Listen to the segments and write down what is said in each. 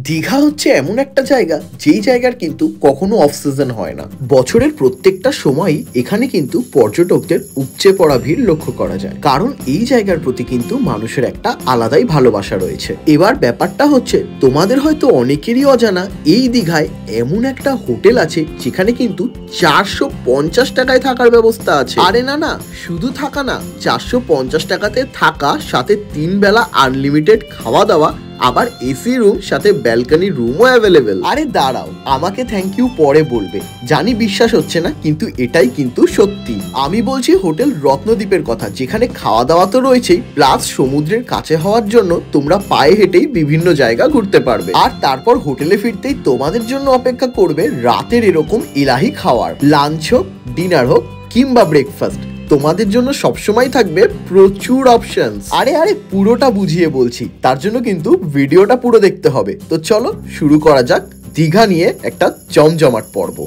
দীঘা হচ্ছে এমন একটা জায়গা যেই জায়গার কিন্তু কখনো অফ সিজন হয় না। বছরের প্রত্যেকটা সময়ই এখানে কিন্তু পর্যটকদের উপচে পড়া ভিড় লক্ষ্য করা যায়, কারণ এই জায়গার প্রতি কিন্তু মানুষের একটা আলাদাই ভালোবাসা রয়েছে। এবার ব্যাপারটা হচ্ছে, তোমাদের হয়তো অনেকেরই অজানা এই দীঘায় এমন একটা হোটেল আছে যেখানে কিন্তু 450 টাকায় থাকার ব্যবস্থা আছে। আরে না না, শুধু থাকা না, 450 টাকাতে থাকা, সাথে 3 বেলা আনলিমিটেড খাওয়া দাওয়া, আবার এসি রুম, সাথে ব্যালকনি রুমও অ্যাভেলেবেল। আরে দাঁড়াও, আমাকে থ্যাংক ইউ পরে বলবে, জানি বিশ্বাস হচ্ছে না, কিন্তু এটাই কিন্তু সত্যি। আমি বলছি হোটেল রত্নদ্বীপের কথা, যেখানে খাওয়া দাওয়া তো রয়েছেই, প্লাস সমুদ্রের কাছে হওয়ার জন্য তোমরা পায়ে হেঁটেই বিভিন্ন জায়গা ঘুরতে পারবে। আর তারপর হোটেলে ফিরতেই তোমাদের জন্য অপেক্ষা করবে রাতের এরকম ইলাহি খাওয়ার। লাঞ্চ হোক, ডিনার হোক কিংবা ব্রেকফাস্ট, তোমাদের জন্য সবসময় থাকবে প্রচুর অপশনস। আরে পুরোটা বুঝিয়ে বলছি, তার জন্য কিন্তু ভিডিওটা পুরো দেখতে হবে। তো চলো শুরু করা যাক দীঘা নিয়ে একটা জমজমাট পর্ব।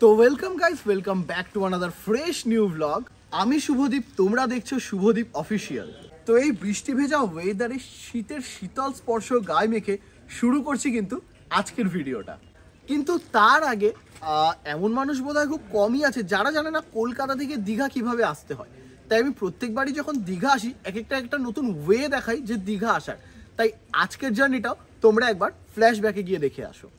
তো welcome guys, welcome back to another fresh new blog. আমি শুভদীপ, তোমরা দেখছো শুভদীপ অফিসিয়াল। তো এই বৃষ্টি ভেজা ওয়েদারে শীতের শীতল স্পর্শ গায়ে মেখে শুরু করছি কিন্তু আজকের ভিডিওটা। কিন্তু তার আগে এমন মানুষ বোধহয় খুব কমই আছে যারা জানে না কলকাতা থেকে দীঘা কিভাবে আসতে হয়। তাই আমি প্রত্যেকবারই যখন দীঘা আসি একটা নতুন ওয়ে দেখাই যে দীঘা আসার। তাই আজকের জার্নিটাও তোমরা একবার ফ্ল্যাশব্যাকে গিয়ে দেখে আসো।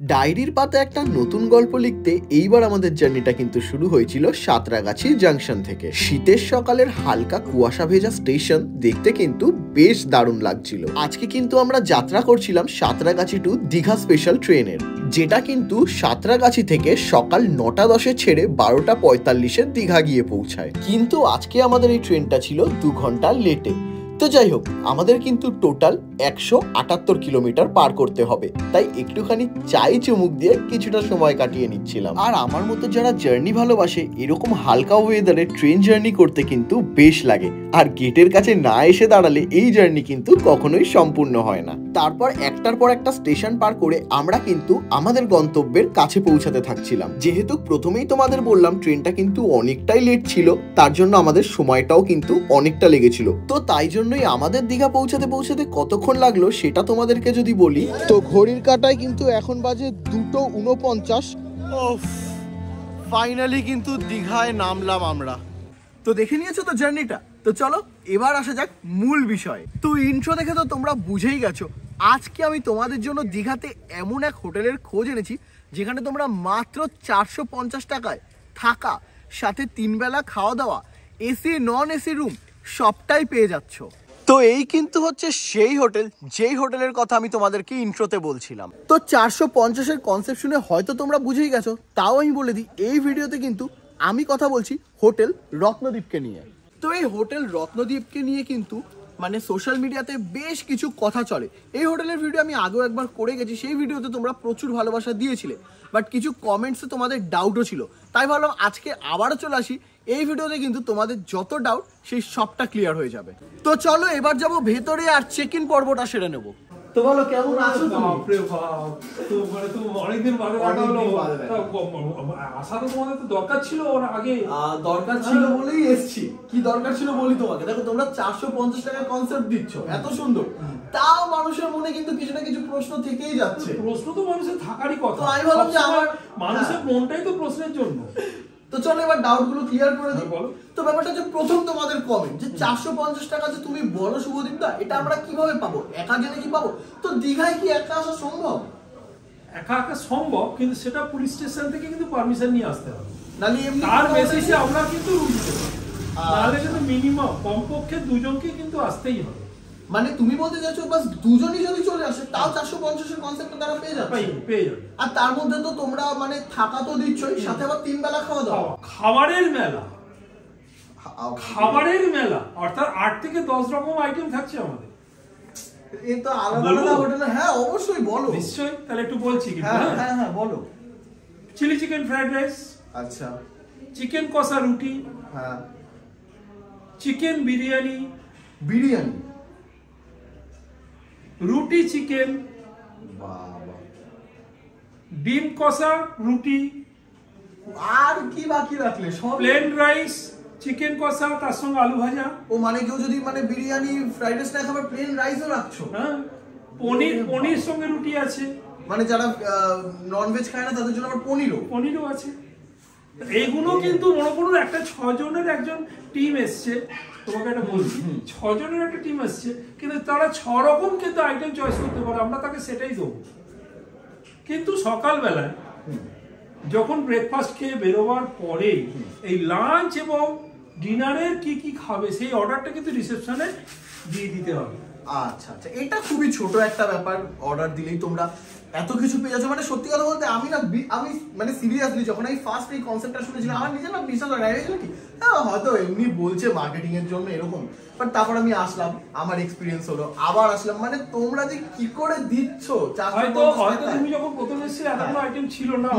ডায়েরির পাতা একটা নতুন গল্প লিখতে এইবার আমাদের জার্নিটা কিন্তু শুরু হয়েছিল সাঁতরাগাছি জাংশন থেকে। শীতের সকালের হালকা কুয়াশা ভেজা স্টেশন দেখতে কিন্তু বেশ দারুণ লাগছিল। আজকে কিন্তু আমরা যাত্রা করছিলাম সাঁতরাগাছি টু দীঘা স্পেশাল ট্রেনের, যেটা কিন্তু সাঁতরাগাছি থেকে সকাল 9টা 10-এ ছেড়ে 12টা 45-এ দীঘা গিয়ে পৌঁছায়। কিন্তু আজকে আমাদের এই ট্রেনটা ছিল 2 ঘন্টা লেটে। তো যাই হোক, আমাদের কিন্তু টোটাল 178 কিলোমিটার পার করতে হবে, তাই একটুখানি চাই চুমুক দিয়ে কিছুটা সময় কাটিয়ে নিচ্ছিলাম। আর আমার মতো যারা জার্নি ভালোবাসে, এরকম হালকা ওয়েদারে ট্রেন জার্নি করতে কিন্তু বেশ লাগে। আর গেটের কাছে না এসে দাঁড়ালে এই জার্নি কিন্তু কখনোই সম্পূর্ণ হয় না। তারপর একটার পর একটা স্টেশন পার করে আমরা কিন্তু আমাদের গন্তব্যের কাছে পৌঁছাতে থাকছিলাম। যেহেতু প্রথমেই তোমাদের বললাম ট্রেনটা কিন্তু অনেকটাই লেট ছিল, তার জন্য আমাদের সময়টাও কিন্তু অনেকটা লেগেছিল। তো তাই জন্যই আমাদের দীঘা পৌঁছাতে কতক্ষণ লাগলো সেটা তোমাদেরকে যদি বলি, তো ঘড়ির কাঁটায় কিন্তু এখন বাজে 2:49। ফাইনালি কিন্তু দীঘায় নামলাম আমরা। তো দেখে নিয়েছো তো জার্নিটা। তো চলো এবার আসা যাক মূল বিষয়। তো ইন্ট্রো দেখে তো তোমরা বুঝেই গেছো, আজকে আমি তোমাদের জন্য দীঘাতে এমন এক হোটেলের খোঁজ এনেছি যেখানে তোমরা মাত্র 450 টাকায় থাকা, সাথে 3 বেলা খাওয়া দাওয়া, এসি নন এসি রুম সবটাই পেয়ে যাচ্ছ। তো এই কিন্তু হচ্ছে সেই হোটেল, যেই হোটেলের কথা আমি তোমাদেরকে ইন্ট্রোতে বলছিলাম। তো 450-এর কনসেপ্ট শুনে হয়তো তোমরা বুঝেই গেছো, তাও আমি বলে দিই, এই ভিডিওতে কিন্তু আমি কথা বলছি হোটেল রত্নদ্বীপকে নিয়ে। তো এই হোটেল রত্নদ্বীপকে নিয়ে কিন্তু মানে সোশ্যাল মিডিয়াতে বেশ কিছু কথা চলে। এই হোটেলের ভিডিও আমি আগেও একবার করে গেছি, সেই ভিডিওতে তোমরা প্রচুর ভালোবাসা দিয়েছিলে, বাট কিছু কমেন্টসে তোমাদের ডাউটও ছিল। তাই ভাবলাম আজকে আবারও চলে আসি। এই ভিডিওতে কিন্তু তোমাদের যত ডাউট সেই সবটা ক্লিয়ার হয়ে যাবে। তো চলো এবার যাবো ভেতরে আর চেক ইন পর্বটা সেরে নেবো। তো বলো কেমন আছো তুমি? বাপরে বাপ, তো মানে তো অনেকদিন বাদে দেখা হলো। আসা তো তোমাদের তো দরকার ছিল, ওর আগে দরকার ছিল বলেই এসছি। কি দরকার ছিল বলি তোমাকে। দেখো তোমরা 450 টাকার কনসেপ্ট দিচ্ছ, এত সুন্দর, তাও মানুষের মনে কিন্তু কিছু না কিছু প্রশ্ন থেকেই যাচ্ছে। প্রশ্ন তো মানুষের থাকারই কথা। তো আমি ভাবলাম যে আমার মানুষের মনটাই তো প্রশ্নের জন্য। তো চলো এবার ডাউট গুলো ক্লিয়ার করে দিই। তো ব্যাপারটা হচ্ছে, প্রথম তোমাদের কমেন্ট যে 450 টাকা যে তুমি বলো শুভদীপ দা, এটা আমরা কিভাবে পাবো? একা জেনে কি পাবো? তো দীঘায় কি একা আসা সম্ভব? একা সম্ভব, কিন্তু সেটা পুলিশ স্টেশন থেকে কিন্তু পারমিশন নিয়ে আসতে হবে। নালে এমনি তার বেসিসে আমরা কিন্তু রুম দিতে পারি। নাহলে কিন্তু মিনিমাম কমপক্ষে 2জনকে কিন্তু আসতেই হবে। মানে তুমি বলতে চাইছো বাস 2জনই যদি চলে আসে তাও 450-এর কনসেপ্টটা তারা পেয়ে যাবে। আর তার মধ্যে তো তোমরা মানে থাকা তো দিচ্ছই, সাথে আবার 3 বেলা খাওয়া দাওয়া। খাবারের মেলা অর্থাৎ 8 থেকে 10 রকম আইটেম থাকছে আমাদের। এই তো আলাদা আলাদা হোটেলে। হ্যাঁ অবশ্যই বলো। নিশ্চয়ই, তাহলে একটু বলছি কিন্তু। হ্যাঁ বলো। চিলি চিকেন ফ্রাইড রাইস, আচ্ছা, চিকেন কষা রুটি, হ্যাঁ, চিকেন বিরিয়ানি, রুটি চিকেন, বাবা, ডিম কষা রুটি, আর কি বাকি রাখলে? সব প্লেন রাইস, চিকেন কষা, তার সঙ্গে আলু ভাজা। ও মানে কেউ যদি মানে বিরিয়ানি ফ্রাইড রাইস না খাবে, প্লেন রাইসও রাখছো? হ্যাঁ, পনির সঙ্গে রুটি আছে, মানে যারা ননভেজ খায় না তাদের জন্য আবার পনিরও আছে। এইগুলো কিন্তু মনে করুন একটা 6 জনের একজন টিম এসছে, তোমাকে একটা বলছি, 6 জনের একটা টিম এসছে, কিন্তু তারা 6 রকম কিন্তু আইটেম চয়েস করতে পারে, আমরা তাকে সেটাই দেবো। কিন্তু সকালবেলায় যখন ব্রেকফাস্ট খেয়ে বেরোবার পরে এই লাঞ্চ এবং ডিনারের কি কি খাবে সেই অর্ডারটা কিন্তু রিসেপশনে দিয়ে দিতে হবে। আচ্ছা আচ্ছা, এটা খুবই ছোট একটা ব্যাপার, অর্ডার দিলেই তোমরা এত কিছু পেয়ে যাচ্ছ। মানে সত্যি কথা বলতে আমি মানে সিরিয়াসলি যখন এই ফার্স্ট এই কনসেপ্টটা শুনেছিলাম আমার নিজের না বিশ্বাস হয় না কি হ্যাঁ হয়তো এমনি বলছে মার্কেটিং এর জন্য এরকম, বাট তারপর আমি আসলাম, আমার এক্সপিরিয়েন্স হলো, আবার আসলাম, মানে তোমরা যে কি করে দিচ্ছ, হয়তো তুমি যখন প্রথম এসেছিলে এতগুলো আইটেম ছিল না,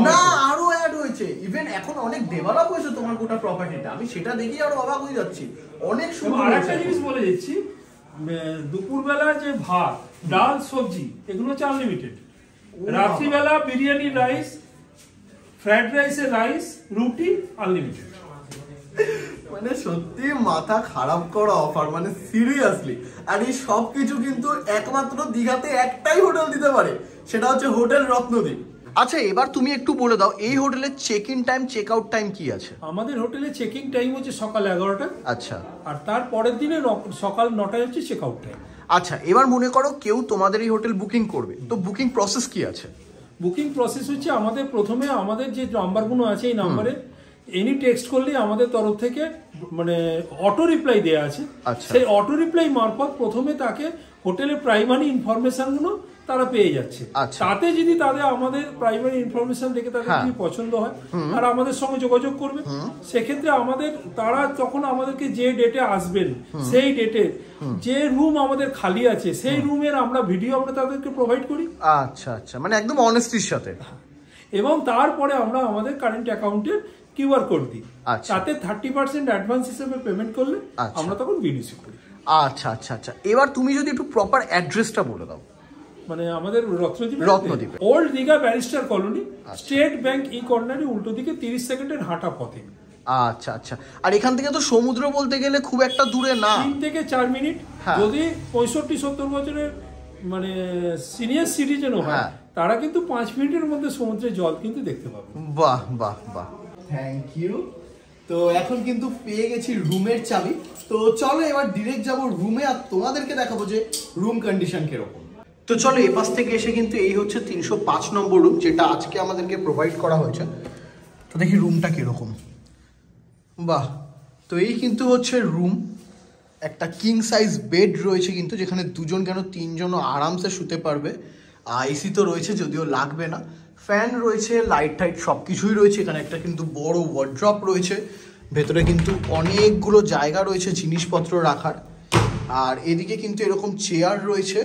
আরো অ্যাড হয়েছে, ইভেন এখন অনেক ডেভেলপ হয়েছে তোমার গোটা প্রপার্টিটা, আমি সেটা দেখি আরো অবাক হয়ে যাচ্ছি, অনেক সুন্দর। আরেকটা জিনিস বলে দিচ্ছি, দুপুরবেলা যে ভাত ডাল সবজি এগুলো হচ্ছে আনলিমিটেড, রাত্রিবেলা বিরিয়ানি রাইস ফ্রাইড রাইসের রাইস রুটি আনলিমিটেড। মানে সত্যি মাথা খারাপ করা অফার, মানে সিরিয়াসলি। আর এই সব কিছু কিন্তু একমাত্র দীঘাতে একটাই হোটেল দিতে পারে, সেটা হচ্ছে হোটেল রত্নদ্বীপ। আচ্ছা এবার তুমি একটু বলে দাও এই হোটেলের check in time check out time কি আছে? আমাদের হোটেলে চেকিং টাইম হচ্ছে সকাল 11টা। আচ্ছা। আর তার পরের দিনে সকাল 9টায় হচ্ছে চেক আউট টাইম। আচ্ছা এবার মনে করো কেউ তোমাদের এই হোটেল বুকিং করবে, তো বুকিং প্রসেস কি আছে? বুকিং প্রসেস হচ্ছে আমাদের প্রথমে আমাদের যে নাম্বারগুলো আছে এই নাম্বারে এনি টেক্সট করলেই আমাদের তরফ থেকে মানে অটো রিপ্লাই দেওয়া আছে। সেই অটো রিপ্লাই মারফত প্রথমে তাকে হোটেলের প্রাইমারি ইনফরমেশনগুলো তারা পেয়ে যাচ্ছে। তাতে যদি তাদের আমাদের প্রাইমারি ইনফরমেশন দেখে তাদের যদি পছন্দ হয় তারা আমাদের সঙ্গে যোগাযোগ করবে। সেক্ষেত্রে আমাদের তারা তখন আমাদেরকে যে ডেটে আসবেন সেই ডেটে যে রুম আমাদের খালি আছে সেই রুমের আমরা ভিডিও আমরা তাদেরকে প্রোভাইড করি। আচ্ছা আচ্ছা, মানে একদম অনেস্টির সাথে। এবং তারপরে আমরা আমাদের কারেন্ট অ্যাকাউন্টে কিউআর কোড দিই, তাতে 30% অ্যাডভান্স হিসেবে পেমেন্ট করলে আমরা তখন বিডিসি করি। আচ্ছা আচ্ছা আচ্ছা, এবার তুমি যদি একটু প্রপার অ্যাড্রেসটা বলে দাও। মানে আমাদের Ratnadwip old Digha barrister colony, state bank ই কর্নারে উল্টো দিকে 30 সেকেন্ডের হাঁটা পথে। আচ্ছা আচ্ছা, আর এখান থেকে তো সমুদ্র বলতে গেলে খুব একটা দূরে না, 3 থেকে 4 মিনিট। যদি 65-70 বছরের মানে সিনিয়র সিটিজেনও হয় তারা কিন্তু 5 মিনিটের মধ্যে সমুদ্রের জল কিন্তু দেখতে পাবে। বাহ বাহ বাহ, থ্যাংক ইউ। তো এখন কিন্তু পেয়ে গেছি রুমের চাবি, তো চলো এবার ডিরেক্ট যাবো রুমে আর তোমাদেরকে দেখাবো যে রুম কন্ডিশন কিরকম। তো চলো এ পাশ থেকে এসে কিন্তু এই হচ্ছে 305 নম্বর রুম, যেটা আজকে আমাদেরকে প্রোভাইড করা হয়েছে। তো দেখি রুমটা কিরকম। বাহ, তো এই কিন্তু হচ্ছে রুম, একটা কিং সাইজ বেড রয়েছে কিন্তু, যেখানে 2 জন কেন 3 জনও আরামসে শুতে পারবে। এসি তো রয়েছে, যদিও লাগবে না। ফ্যান রয়েছে, লাইট টাইট সব কিছুই রয়েছে। এখানে একটা কিন্তু বড় ওয়ার্ড্রপ রয়েছে, ভেতরে কিন্তু অনেকগুলো জায়গা রয়েছে জিনিসপত্র রাখার। আর এদিকে কিন্তু এরকম চেয়ার রয়েছে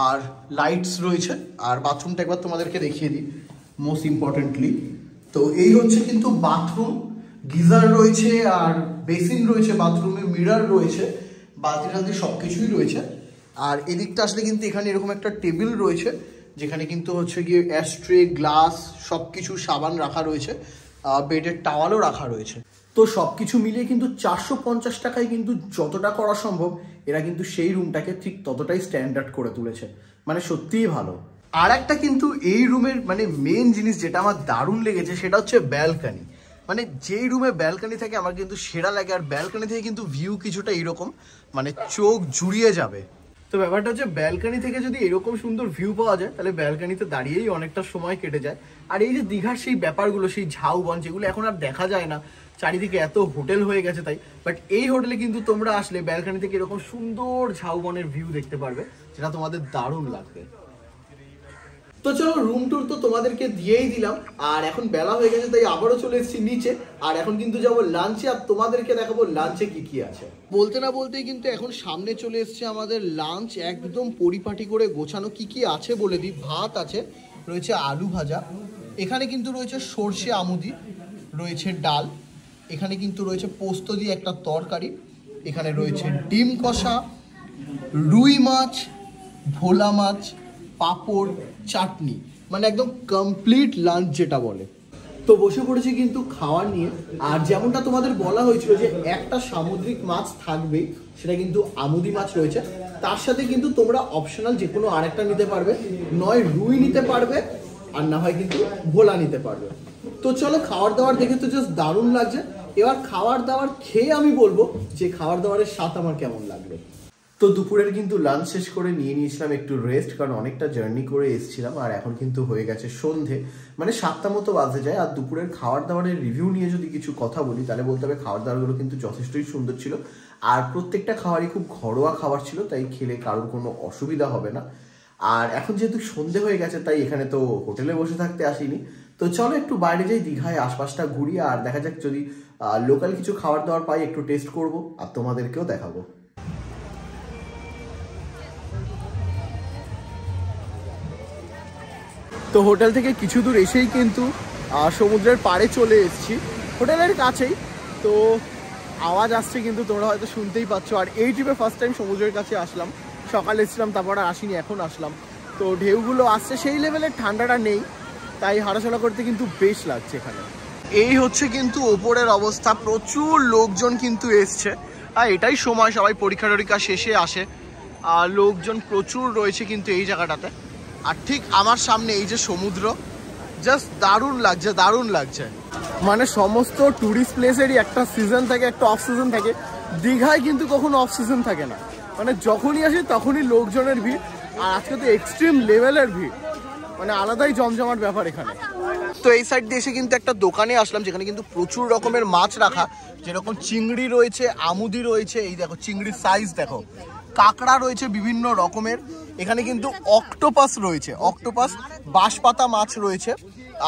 আর লাইটস রয়েছে। আর বাথরুমটা একবার তোমাদেরকে দেখিয়ে দিই মোস্ট ইম্পর্টেন্টলি। তো এই হচ্ছে কিন্তু বাথরুম, গিজার রয়েছে আর বেসিন রয়েছে বাথরুমে, মিরর রয়েছে, বালতি টালতি সব কিছুই রয়েছে। আর এদিকটা আসলে কিন্তু এখানে এরকম একটা টেবিল রয়েছে, যেখানে কিন্তু হচ্ছে গিয়ে অ্যাস্ট্রে, গ্লাস সব কিছু, সাবান রাখা রয়েছে, বেডের টাওয়ালও রাখা রয়েছে। তো সব কিছু মিলিয়ে কিন্তু 450 টাকায় কিন্তু যতটা করা সম্ভব এরা কিন্তু সেই রুমটাকে ঠিক ততটাই স্ট্যান্ডার্ড করে তুলেছে, মানে সত্যিই ভালো। আর একটা কিন্তু এই রুমের মানে মেন জিনিস যেটা আমার দারুণ লেগেছে সেটা হচ্ছে ব্যালকানি। মানে যেই রুমে ব্যালকানি থাকে আমার কিন্তু সেরা লাগে। আর ব্যালকানি থেকে কিন্তু ভিউ কিছুটা এরকম, মানে চোখ জুড়িয়ে যাবে। তো ব্যাপারটা হচ্ছে ব্যালকানি থেকে যদি এরকম সুন্দর ভিউ পাওয়া যায় তাহলে ব্যালকানিতে দাঁড়িয়েই অনেকটা সময় কেটে যায়। আর এই যে দীঘার সেই ব্যাপারগুলো, সেই ঝাউবন যেগুলো এখন আর দেখা যায় না, চারিদিকে এত হোটেল হয়ে গেছে তাই, বাট এই হোটেলে কিন্তু তোমরা আসলে ব্যালকানি থেকে এরকম সুন্দর ঝাউবনের ভিউ দেখতে পারবে, যেটা তোমাদের দারুণ লাগবে। তো চলো রুম ট্যুর তো তোমাদেরকে দিয়েই দিলাম, আর এখন বেলা হয়ে গেছে তাই আবারও চলে এসেছি নিচে। আর এখন কিন্তু যাবো লাঞ্চে, আর তোমাদেরকে দেখাবো লাঞ্চে কি কি আছে। বলতে না বলতেই কিন্তু এখন সামনে চলে এসছে আমাদের লাঞ্চ, একদম পরিপাটি করে গোছানো। কি কি আছে বলে দিই, ভাত আছে, রয়েছে আলু ভাজা, এখানে কিন্তু রয়েছে সর্ষে আমুদি, রয়েছে ডাল, এখানে কিন্তু রয়েছে পোস্ত দিয়ে একটা তরকারি, এখানে রয়েছে ডিম কষা, রুই মাছ, ভোলা মাছ, পাঁপড়, চাটনি, মানে একদম কমপ্লিট লাঞ্চ যেটা বলে। তো বসে পড়েছি কিন্তু খাওয়ার নিয়ে। আর যেমনটা তোমাদের বলা হয়েছিল যে একটা সামুদ্রিক মাছ থাকবেই, সেটা কিন্তু আমুদি মাছ রয়েছে। তার সাথে কিন্তু তোমরা অপশনাল যে কোনো আরেকটা নিতে পারবে, নয় রুই নিতে পারবে আর না হয় কিন্তু ভোলা নিতে পারবে। তো চলো, খাবার দাবার দেখে তো জাস্ট দারুণ লাগছে। এবার খাবার দাবার খেয়ে আমি বলবো যে খাবার দাবারের স্বাদ আমার কেমন লাগলো। তো দুপুরের কিন্তু লাঞ্চ শেষ করে নিয়ে নিয়েছিলাম একটু রেস্ট, কারণ অনেকটা জার্নি করে এসেছিলাম। আর এখন কিন্তু হয়ে গেছে সন্ধে, মানে 7টা মতো বাজে যায়। আর দুপুরের খাবার দাবারের রিভিউ নিয়ে যদি কিছু কথা বলি তাহলে বলতে হবে খাবার দাবারগুলো কিন্তু যথেষ্টই সুন্দর ছিল। আর প্রত্যেকটা খাবারই খুব ঘরোয়া খাবার ছিল, তাই খেলে কারোর কোনো অসুবিধা হবে না। আর এখন যেহেতু সন্ধে হয়ে গেছে তাই এখানে তো হোটেলে বসে থাকতে আসিনি। তো চলো একটু বাইরে যাই, দীঘায় আশপাশটা ঘুরি আর দেখা যাক যদি লোকাল কিছু খাবার দাবার পাই একটু টেস্ট করব আর তোমাদেরকেও দেখাবো। তো হোটেল থেকে কিছু দূর এসেই কিন্তু সমুদ্রের পাড়ে চলে এসেছি, হোটেলের কাছেই। তো আওয়াজ আসছে কিন্তু তোমরা হয়তো শুনতেই পাচ্ছ। আর এই ট্রিপে ফার্স্ট টাইম সমুদ্রের কাছে আসলাম, সকালে এসেছিলাম তারপর আর আসিনি, এখন আসলাম। তো ঢেউগুলো আসছে, সেই লেভেলের ঠান্ডাটা নেই, তাই হাঁটাচলা করতে কিন্তু বেশ লাগছে এখানে। এই হচ্ছে কিন্তু ওপরের অবস্থা, প্রচুর লোকজন কিন্তু এসছে। আর এটাই সময়, সবাই পরীক্ষা টরীক্ষা শেষে আসে, আর লোকজন প্রচুর রয়েছে কিন্তু এই জায়গাটাতে। আর ঠিক আমার সামনে এই যে সমুদ্র, জাস্ট দারুণ লাগছে, দারুণ লাগছে। মানে সমস্ত ট্যুরিস্ট প্লেসেরই একটা সিজন থাকে, একটা অফ সিজন থাকে। দীঘায় কিন্তু কখনো অফ সিজন থাকে না, মানে যখনই আসে তখনই লোকজনের ভিড়। আর আজকে তো এক্সট্রিম লেভেলের ভিড়, মানে আলাদাই জমজমাট ব্যাপার এখানে। তো এই সাইড দিয়ে এসে কিন্তু একটা দোকানে আসলাম যেখানে কিন্তু প্রচুর রকমের মাছ রাখা, যেরকম চিংড়ি রয়েছে, আমুদি রয়েছে, এই দেখো চিংড়ির সাইজ দেখো, কাঁকড়া রয়েছে বিভিন্ন রকমের। এখানে কিন্তু অক্টোপাস রয়েছে, অক্টোপাস, বাঁশপাতা মাছ রয়েছে,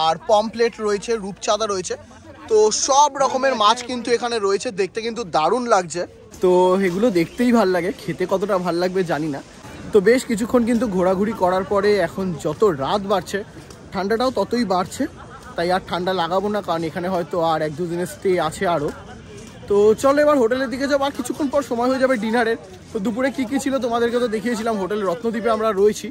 আর পমপ্লেট রয়েছে, রূপচাঁদা রয়েছে। তো সব রকমের মাছ কিন্তু এখানে রয়েছে, দেখতে কিন্তু দারুণ লাগছে। তো এগুলো দেখতেই ভাল লাগে, খেতে কতটা ভাল লাগবে জানি না। তো বেশ কিছুক্ষণ কিন্তু ঘোরাঘুরি করার পরে এখন যত রাত বাড়ছে ঠান্ডাটাও ততই বাড়ছে, তাই আর ঠান্ডা লাগাবো না, কারণ এখানে হয়তো আর 1-2 দিনের স্টে আছে আরও। তো চলো এবার হোটেলের দিকে যাবো, আর কিছুক্ষণ পর সময় হয়ে যাবে ডিনারের। তো দুপুরে কী কী ছিল তোমাদেরকে তো দেখিয়েছিলাম, হোটেল রত্নদ্বীপে আমরা রয়েছি,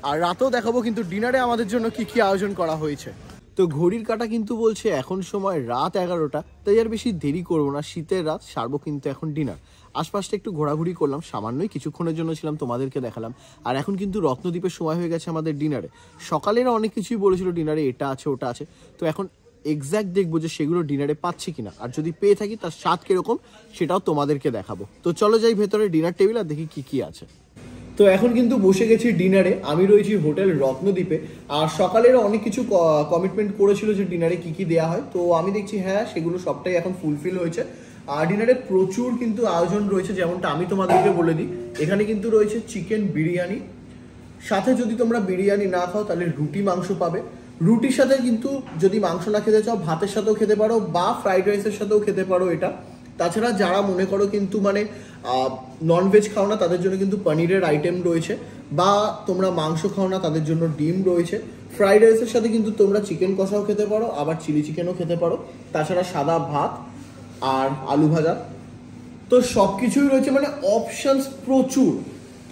আর রাতেও দেখাবো কিন্তু ডিনারে আমাদের জন্য কী কী আয়োজন করা হয়েছে। তো ঘড়ির কাঁটা কিন্তু বলছে এখন সময় রাত 11টা, তাই আর বেশি দেরি করবো না, শীতের রাত, সারবো কিন্তু এখন ডিনার। আশপাশটা একটু ঘোরাঘুরি করলাম, সামান্যই কিছুক্ষণের জন্য ছিলাম, তোমাদেরকে দেখালাম। আর এখন কিন্তু রত্নদ্বীপের সময় হয়ে গেছে আমাদের ডিনারে। সকালেরা অনেক কিছুই বলেছিল ডিনারে এটা আছে ওটা আছে, তো এখন এক্স্যাক্ট দেখবো যে সেগুলো ডিনারে পাচ্ছি কিনা, আর যদি পেয়ে থাকি তার স্বাদ কিরকম সেটাও তোমাদেরকে দেখাবো। তো চলো যাই ভেতরে ডিনার টেবিল আর দেখি কি কি আছে। তো এখন কিন্তু বসে গেছি ডিনারে, আমি রয়েছি হোটেল রত্নদ্বীপে। আর সকালের অনেক কিছু কমিটমেন্ট করেছিল যে ডিনারে কি কি দেওয়া হয়, তো আমি দেখছি হ্যাঁ সেগুলো সবটাই এখন ফুলফিল হয়েছে। আর ডিনারে প্রচুর কিন্তু আয়োজন রয়েছে, যেমনটা আমি তোমাদেরকে বলে দিই। এখানে কিন্তু রয়েছে চিকেন বিরিয়ানি, সাথে যদি তোমরা বিরিয়ানি না খাও তাহলে রুটি মাংস পাবে। রুটির সাথে কিন্তু যদি মাংস না খেতে চাও ভাতের সাথেও খেতে পারো বা ফ্রাইড রাইসের সাথেও খেতে পারো এটা। তাছাড়া যারা মনে করো কিন্তু মানে ননভেজ খাও না তাদের জন্য কিন্তু পনিরের আইটেম রয়েছে, বা তোমরা মাংস খাও না তাদের জন্য ডিম রয়েছে। ফ্রাইড রাইসের সাথে কিন্তু তোমরা চিকেন কষাও খেতে পারো, আবার চিলি চিকেনও খেতে পারো। তাছাড়া সাদা ভাত আর আলু ভাজা, তো সব কিছুই রয়েছে, মানে অপশানস প্রচুর।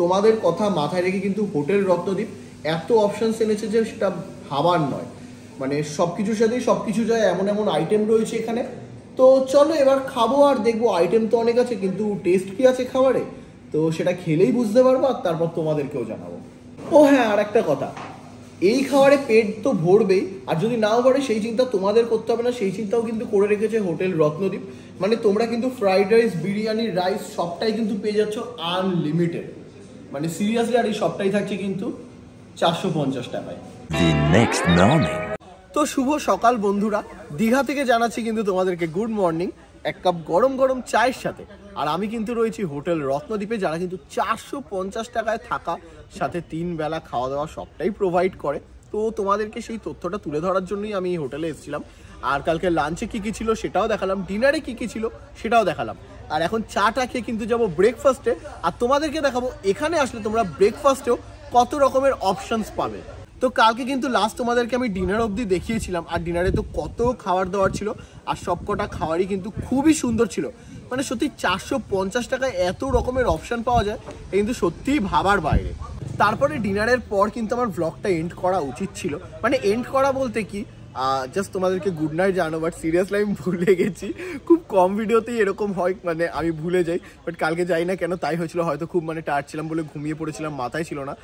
তোমাদের কথা মাথায় রেখে কিন্তু হোটেল রত্নদ্বীপ এত অপশানস এনেছে যে সেটা ভাবার নয়, মানে সব কিছুর সাথেই সব কিছু যায়, এমন এমন আইটেম রয়েছে এখানে। তো চলো এবার খাবো আর দেখবো, আইটেম তো অনেক আছে কিন্তু টেস্ট কি আছে খাবারে, তো সেটা খেলেই বুঝতে পারবো, আর তারপর তোমাদেরকেও জানাবো। ও হ্যাঁ, আর একটা কথা, এই খাবারে পেট তো ভরবেই, আর যদি নাও ভরে সেই চিন্তা তোমাদের করতে হবে না, সেই চিন্তাও কিন্তু করে রেখেছে হোটেল রত্নদ্বীপ। মানে তোমরা কিন্তু ফ্রাইড রাইস, বিরিয়ানি, রাইস সবটাই কিন্তু পেয়ে যাচ্ছ আনলিমিটেড, মানে সিরিয়াসলি। আর এই সবটাই থাকছে কিন্তু 450 টাকায়। তো শুভ সকাল বন্ধুরা, দীঘা থেকে জানাচ্ছি কিন্তু তোমাদেরকে গুড মর্নিং, এক কাপ গরম গরম চায়ের সাথে। আর আমি কিন্তু রয়েছি হোটেল রত্নদ্বীপে, যারা কিন্তু 450 টাকায় থাকা সাথে 3 বেলা খাওয়া দাওয়া সবটাই প্রোভাইড করে। তো তোমাদেরকে সেই তথ্যটা তুলে ধরার জন্যই আমি এই হোটেলে এসেছিলাম। আর কালকে লাঞ্চে কী কী ছিল সেটাও দেখালাম, ডিনারে কী কী ছিল সেটাও দেখালাম। আর এখন চাটা খেয়ে কিন্তু যাবো ব্রেকফাস্টে, আর তোমাদেরকে দেখাবো এখানে আসলে তোমরা ব্রেকফাস্টেও কত রকমের অপশানস পাবে। তো কালকে কিন্তু লাস্ট তোমাদেরকে আমি ডিনার অবধি দেখিয়েছিলাম, আর ডিনারে তো কত খাবার দাবার ছিল, আর সবকটা খাবারই কিন্তু খুবই সুন্দর ছিল। মানে সত্যি 450 টাকায় এত রকমের অপশান পাওয়া যায়, কিন্তু সত্যিই ভাবার বাইরে। তারপরে ডিনারের পর কিন্তু আমার ব্লগটা এন্ড করা উচিত ছিল, মানে এন্ড করা বলতে কি, জাস্ট তোমাদেরকে গুড নাইট জানো, বাট সিরিয়াসলি আমি ভুলে গেছি। খুব কম ভিডিওতেই এরকম হয়, মানে আমি ভুলে যাই। বাট কালকে যাই না কেন তাই হয়েছিল, হয়তো খুব মানে টায়ার্ড ছিলাম বলে ঘুমিয়ে পড়েছিলাম, মাথায় ছিল না।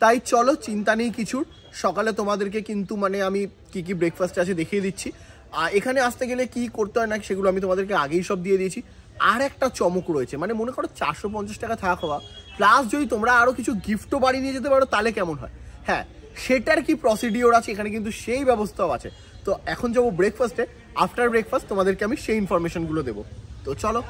তাই চলো চিন্তা নেই কিছুর, সকালে তোমাদেরকে কিন্তু মানে আমি কি কি ব্রেকফাস্ট আছে দেখিয়ে দিচ্ছি। এখানে আসতে গেলে কি করতে হয় না সেগুলো আমি তোমাদেরকে আগেই সব দিয়ে দিয়েছি। আর একটা চমক রয়েছে, মানে মনে করো 450 টাকা থাকা খাওয়া প্লাস যদি তোমরা আরও কিছু গিফটও বাড়ি নিয়ে যেতে পারো তাহলে কেমন হয়। হ্যাঁ, সেটার কি প্রসিডিওর আছে এখানে, কিন্তু সেই ব্যবস্থাও আছে। তো এখন যাবো ব্রেকফাস্টে, আফটার ব্রেকফাস্ট তোমাদেরকে আমি সেই ইনফরমেশনগুলো দেবো। তো চলো।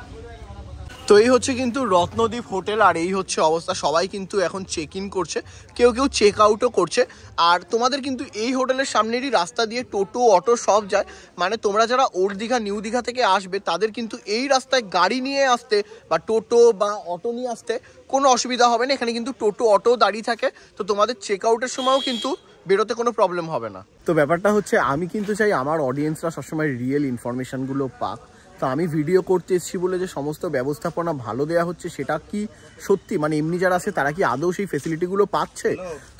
তো এই হচ্ছে কিন্তু রত্নদ্বীপ হোটেল, আর এই হচ্ছে অবস্থা। সবাই কিন্তু এখন চেক ইন করছে, কেউ কেউ চেক আউটও করছে। আর তোমাদের কিন্তু এই হোটেলের সামনেরই রাস্তা দিয়ে টোটো অটো সব যায়, মানে তোমরা যারা ওল্ড দীঘা নিউ দীঘা থেকে আসবে তাদের কিন্তু এই রাস্তায় গাড়ি নিয়ে আসতে বা টোটো বা অটো নিয়ে আসতে কোনো অসুবিধা হবে না। এখানে কিন্তু টোটো অটো দাঁড়িয়ে থাকে, তো তোমাদের চেক আউটের সময়ও কিন্তু বেরোতে কোনো প্রবলেম হবে না। তো ব্যাপারটা হচ্ছে আমি কিন্তু চাই আমার অডিয়েন্সরা সবসময় রিয়েল ইনফরমেশানগুলো পাক। তো আমি ভিডিও করতে এসেছি বলে যে সমস্ত ব্যবস্থাপনা ভালো দেওয়া হচ্ছে সেটা কি সত্যি, মানে এমনি যারা আছে তারা কি আদৌ সেই ফেসিলিটিগুলো পাচ্ছে?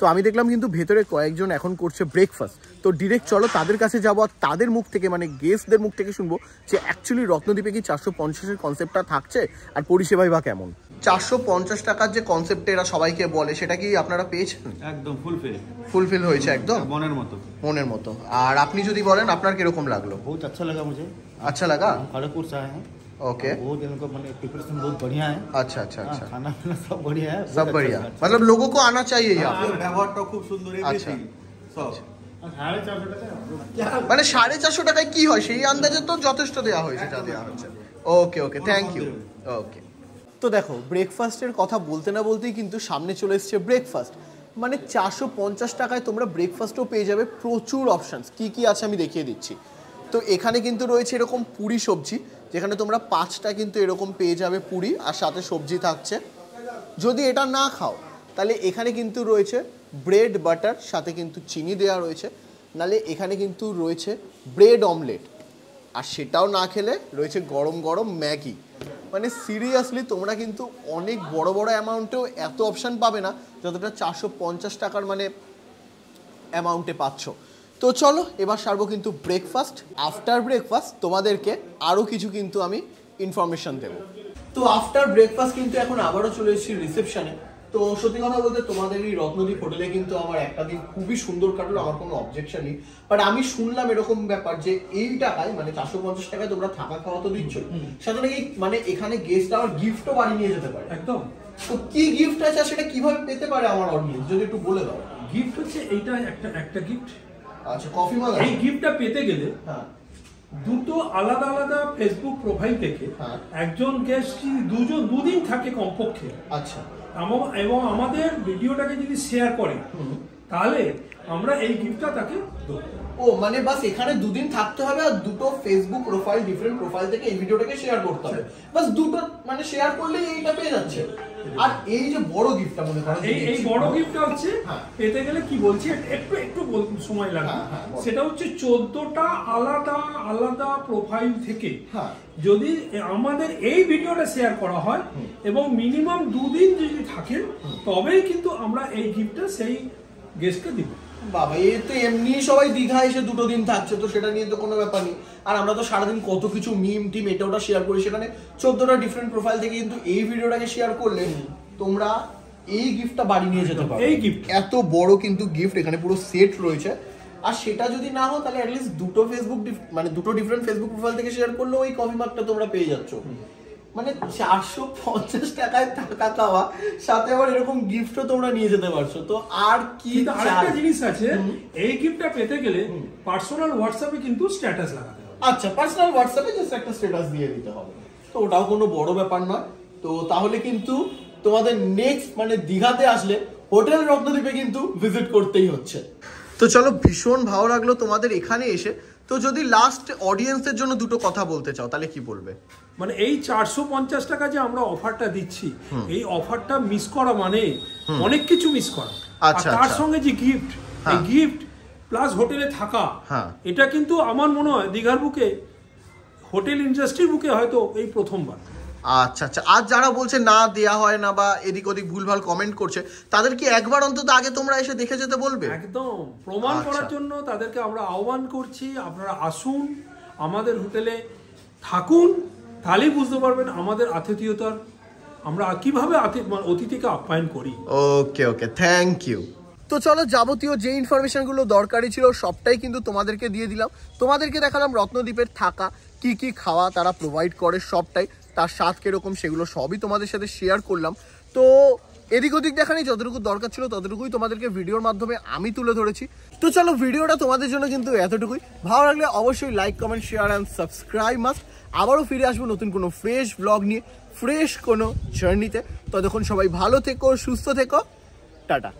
তো আমি দেখলাম কিন্তু ভেতরে কয়েকজন এখন করছে ব্রেকফাস্ট। তো ডিরেক্ট চলো তাদের কাছে যাবো, আর তাদের মুখ থেকে মানে গেস্টদের মুখ থেকে শুনবো যে অ্যাকচুয়ালি রত্নদ্বীপে কি 450-এর কনসেপ্টটা থাকছে আর পরিষেবাই বা কেমন। 450 টাকার যে কনসেপ্টে এরা সবাইকে বলে সেটা কি আপনারা পেয়েছেন? একদম ফুলফিল হয়েছে একদম মনের মতো। আর আপনি যদি বলেন আপনার কিরকম লাগলো? बहुत अच्छा लगा मुझे। अच्छा लगा? खड़गपुर से आए हैं। ओके। बहुत इनको मैंने प्रिपरेशन बहुत बढ़िया है। अच्छा अच्छा अच्छा। खाना पीना सब बढ़िया है, सब बढ़िया, मतलब लोगों को आना चाहिए यहाँ पे। ব্যবহারটা খুব সুন্দর। আচ্ছা সব 450 টাকা মানে 450 টাকায় কি হয় সেই আন্দাজে তো যথেষ্ট দেওয়া হয়েছে যা দেওয়া হচ্ছে। ওকে ওকে, থ্যাংক ইউ। ওকে। তো দেখো ব্রেকফাস্টের কথা বলতে না বলতেই কিন্তু সামনে চলে এসছে ব্রেকফাস্ট। মানে 450 টাকায় তোমরা ব্রেকফাস্টও পেয়ে যাবে, প্রচুর অপশানস। কি কি আছে আমি দেখিয়ে দিচ্ছি। তো এখানে কিন্তু রয়েছে এরকম পুরি সবজি, যেখানে তোমরা 5টা কিন্তু এরকম পেয়ে যাবে পুরি, আর সাথে সবজি থাকছে। যদি এটা না খাও তাহলে এখানে কিন্তু রয়েছে ব্রেড বাটার, সাথে কিন্তু চিনি দেওয়া রয়েছে। নালে এখানে কিন্তু রয়েছে ব্রেড অমলেট, আর সেটাও না খেলে রয়েছে গরম গরম ম্যাগি। মানে সিরিয়াসলি তোমরা কিন্তু অনেক বড় বড় অ্যামাউন্টেও এত অপশান পাবে না যতটা 450 টাকার মানে অ্যামাউন্টে পাচ্ছ। তো চলো এবার সারবো কিন্তু ব্রেকফাস্ট। আফটার ব্রেকফাস্ট তোমাদেরকে আরও কিছু কিন্তু আমি ইনফরমেশন দেবো। তো আফটার ব্রেকফাস্ট কিন্তু এখন আবারও চলে এসেছি রিসেপশনে। তো সত্যি কথা বলতে তোমাদের এই রত্নদ্বীপ হোটেলে কিন্তু আমার একটা দিন খুবই সুন্দর কাটলো, আমার কোনো অবজেকশন নেই। বাট আমি শুনলাম এরকম ব্যাপার যে এই টাকায় মানে 450 টাকায় তোমরা থাকা খাওয়া তো দিচ্ছ, সাথে নাকি মানে এখানে গেস্ট আবার গিফটও বাড়ি নিয়ে যেতে পারে। একদম। তো কি গিফট আছে সেটা কিভাবে পেতে পারে আমার অডিয়েন্স, যদি একটু বলে দাও। গিফট হচ্ছে এইটা একটা গিফট। আচ্ছা, কফি মাগ। এই গিফটটা পেতে গেলে দুটো আলাদা আলাদা ফেসবুক প্রোফাইল থেকে একজন গেস্ট দুদিন থাকে কমপক্ষে। আচ্ছা। এবং আমাদের ভিডিওটাকে যদি শেয়ার করে তাহলে আমরা এই গিফটটা তাকে দেবো। ও মানে বাস এখানে দুদিন থাকতে হবে আর দুটো ফেসবুক প্রোফাইল, ডিফারেন্ট প্রোফাইল থেকে এই ভিডিওটাকে শেয়ার করতে হবে, বাস দুটো মানে শেয়ার করলেই এইটা পেয়ে যাচ্ছে। আর এই যে বড় গিফটটা মনে করো, এই বড় গিফটটা হচ্ছে পেতে গেলে কি বলছি একটু সময় লাগবে। সেটা হচ্ছে 14টা আলাদা আলাদা প্রোফাইল থেকে যদি আমাদের এই ভিডিওটা শেয়ার করা হয় এবং মিনিমাম 2 দিন যদি থাকেন তবেই কিন্তু আমরা এই গিফটটা সেই গেস্টকে দিব। বাবা, এই তো এমনি সবাই দীঘা এসে 2 দিন থাকছে, তো সেটা নিয়ে তো কোনো ব্যাপার নেই। আর আমরা তো সারাদিন কত কিছু মিম টিম এটা ওটা শেয়ার করি, সেখানে 14টা ডিফারেন্ট প্রোফাইল থেকে কিন্তু এই ভিডিওটাকে শেয়ার করলে তোমরা এই গিফটটা বাড়ি নিয়ে যেতে পারো। এই গিফট এত বড় কিন্তু গিফট এখানে পুরো সেট রয়েছে। আর সেটা যদি না হয় তাহলে অ্যাটলিস্ট দুটো ডিফারেন্ট ফেসবুক প্রোফাইল থেকে শেয়ার করলেও ওই কফি মাগটা তোমরা পেয়ে যাচ্ছ। মানে 450 টাকায় থাকা খাওয়া সাথে আবার এরকম গিফটও তোমরা নিয়ে যেতে পারছো। তো আর কি আরেকটা জিনিস আছে, এই গিফটটা পেতে গেলে পার্সোনাল হোয়াটসঅ্যাপে কিন্তু স্ট্যাটাস লাগাতে হবে। আচ্ছা, পার্সোনাল হোয়াটসঅ্যাপে জাস্ট একটা স্ট্যাটাস দিয়ে দিতে হবে, তো ওটাও কোনো বড় ব্যাপার নয়। তো তাহলে কিন্তু তোমাদের নেক্সট মানে দীঘাতে আসলে হোটেল রত্নদ্বীপে কিন্তু ভিজিট করতেই হচ্ছে। তো চলো, ভীষণ ভালো লাগলো তোমাদের এখানে এসে। তো যদি লাস্ট অডিয়েন্সের জন্য দুটো কথা বলতে চাও তাহলে কি বলবে? মানে এই 450 টাকা যে আমরা অফারটা দিচ্ছি, এই অফারটা মিস করা মানে অনেক কিছু মিস করা। আচ্ছা, তার সঙ্গে যে গিফট, এই গিফট প্লাস হোটেলে থাকা, এটা কিন্তু আমার মনে হয় দীঘার বুকে হোটেল ইন্ডাস্ট্রির বুকে হয়তো এই প্রথমবার। আচ্ছা আচ্ছা। আর যারা বলছে না দেয়া হয় না বা এদিক ওদিক ভুলভাল কমেন্ট করছে, তাদের কি একবার অন্তত আগে তোমরা এসে দেখে যেতে বলবে? একদম প্রমাণ করার জন্য তাদেরকে আমরা আহ্বান করছি, আপনারা আসুন আমাদের হোটেলে থাকুন, তাহলেই বুঝতে পারবেন আমাদের আতিথেয়তার আমরা কিভাবে অতিথিকে আপ্যায়ন করি। ওকে ওকে, থ্যাংক ইউ। তো চলো, যাবতীয় যে ইনফরমেশনগুলো দরকারি ছিল সবটাই কিন্তু তোমাদেরকে দিয়ে দিলাম। তোমাদেরকে দেখালাম রত্নদ্বীপের থাকা, কি কি খাওয়া তারা প্রোভাইড করে সবটাই, তার স্বাদ কিরকম সেগুলো সবই তোমাদের সাথে শেয়ার করলাম। তো এদিক ওদিক দেখা নেই, যতটুকু দরকার ছিল ততটুকুই তোমাদেরকে ভিডিওর মাধ্যমে আমি তুলে ধরেছি। তো চলো, ভিডিওটা তোমাদের জন্য কিন্তু এতটুকুই। ভালো লাগলে অবশ্যই like, comment, share and subscribe must. আবারও ফিরে আসবো নতুন কোনো ফ্রেশ ব্লগ নিয়ে, ফ্রেশ কোনো জার্নিতে। ততক্ষণ সবাই ভালো থেকো, সুস্থ থেকো, টাটা।